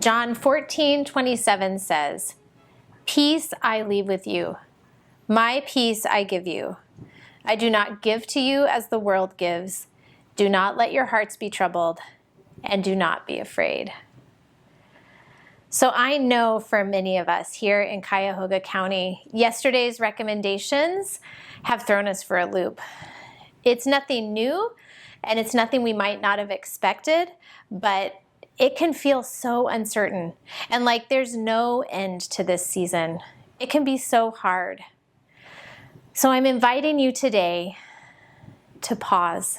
John 14:27 says, "Peace I leave with you. My peace I give you. I do not give to you as the world gives. Do not let your hearts be troubled, and do not be afraid." So I know for many of us here in Cuyahoga County, yesterday's recommendations have thrown us for a loop. It's nothing new, and it's nothing we might not have expected, but it can feel so uncertain and like there's no end to this season. It can be so hard. So I'm inviting you today to pause.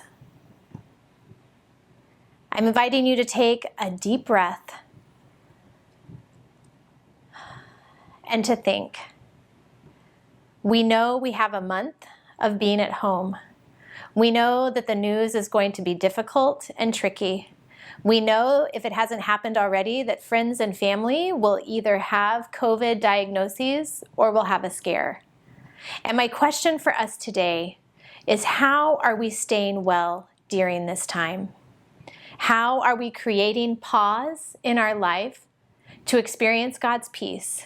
I'm inviting you to take a deep breath and to think. We know we have a month of being at home. We know that the news is going to be difficult and tricky. We know, if it hasn't happened already, that friends and family will either have COVID diagnoses or will have a scare. And my question for us today is, how are we staying well during this time? How are we creating pause in our life to experience God's peace?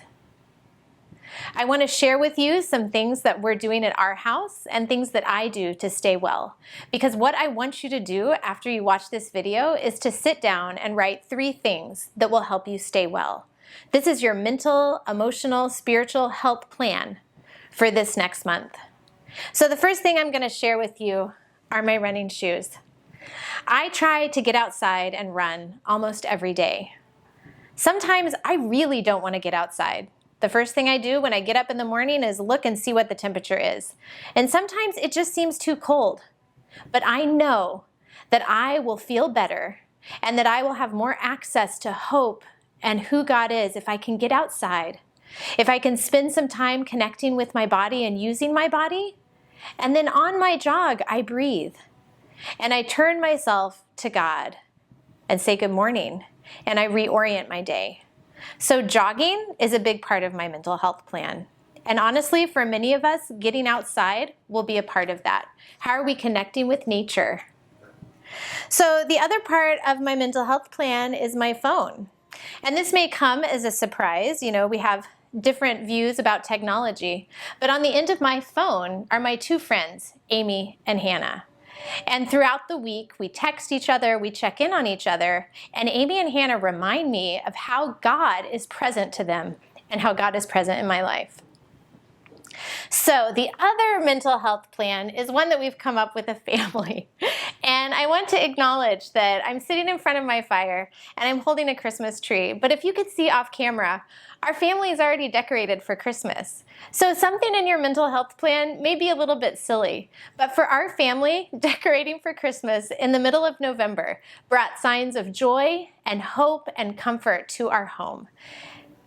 I want to share with you some things that we're doing at our house and things that I do to stay well. Because what I want you to do after you watch this video is to sit down and write 3 things that will help you stay well. This is your mental, emotional, spiritual health plan for this next month. So the first thing I'm going to share with you are my running shoes. I try to get outside and run almost every day. Sometimes I really don't want to get outside. The first thing I do when I get up in the morning is look and see what the temperature is. And sometimes it just seems too cold. But I know that I will feel better and that I will have more access to hope and who God is if I can get outside, if I can spend some time connecting with my body and using my body. And then on my jog, I breathe and I turn myself to God and say good morning, and I reorient my day. So jogging is a big part of my mental health plan. And honestly, for many of us, getting outside will be a part of that. How are we connecting with nature? So the other part of my mental health plan is my phone. And this may come as a surprise. You know, we have different views about technology. But on the end of my phone are my 2 friends, Amy and Hannah. And throughout the week, we text each other, we check in on each other, and Amy and Hannah remind me of how God is present to them and how God is present in my life. So the other mental health plan is one that we've come up with a family. And I want to acknowledge that I'm sitting in front of my fire and I'm holding a Christmas tree. But if you could see off camera, our family is already decorated for Christmas. So something in your mental health plan may be a little bit silly. But for our family, decorating for Christmas in the middle of November brought signs of joy and hope and comfort to our home.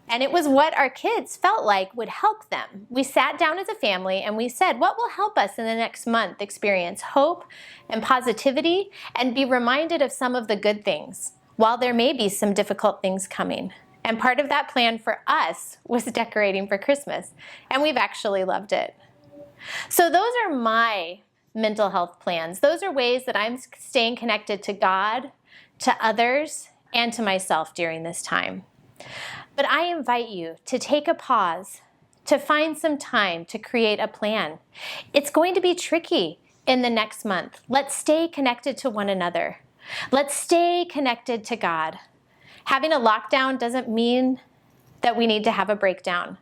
And it was what our kids felt like would help them. We sat down as a family and we said, what will help us in the next month experience hope and positivity and be reminded of some of the good things, while there may be some difficult things coming. And part of that plan for us was decorating for Christmas, and we've actually loved it. So those are my mental health plans. Those are ways that I'm staying connected to God, to others, and to myself during this time. But I invite you to take a pause, to find some time to create a plan. It's going to be tricky in the next month. Let's stay connected to one another. Let's stay connected to God. Having a lockdown doesn't mean that we need to have a breakdown.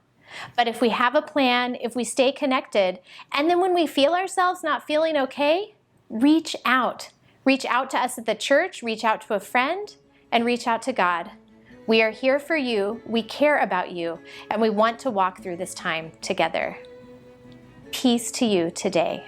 But if we have a plan, if we stay connected, and then when we feel ourselves not feeling okay, reach out. Reach out to us at the church, reach out to a friend, and reach out to God. We are here for you, we care about you, and we want to walk through this time together. Peace to you today.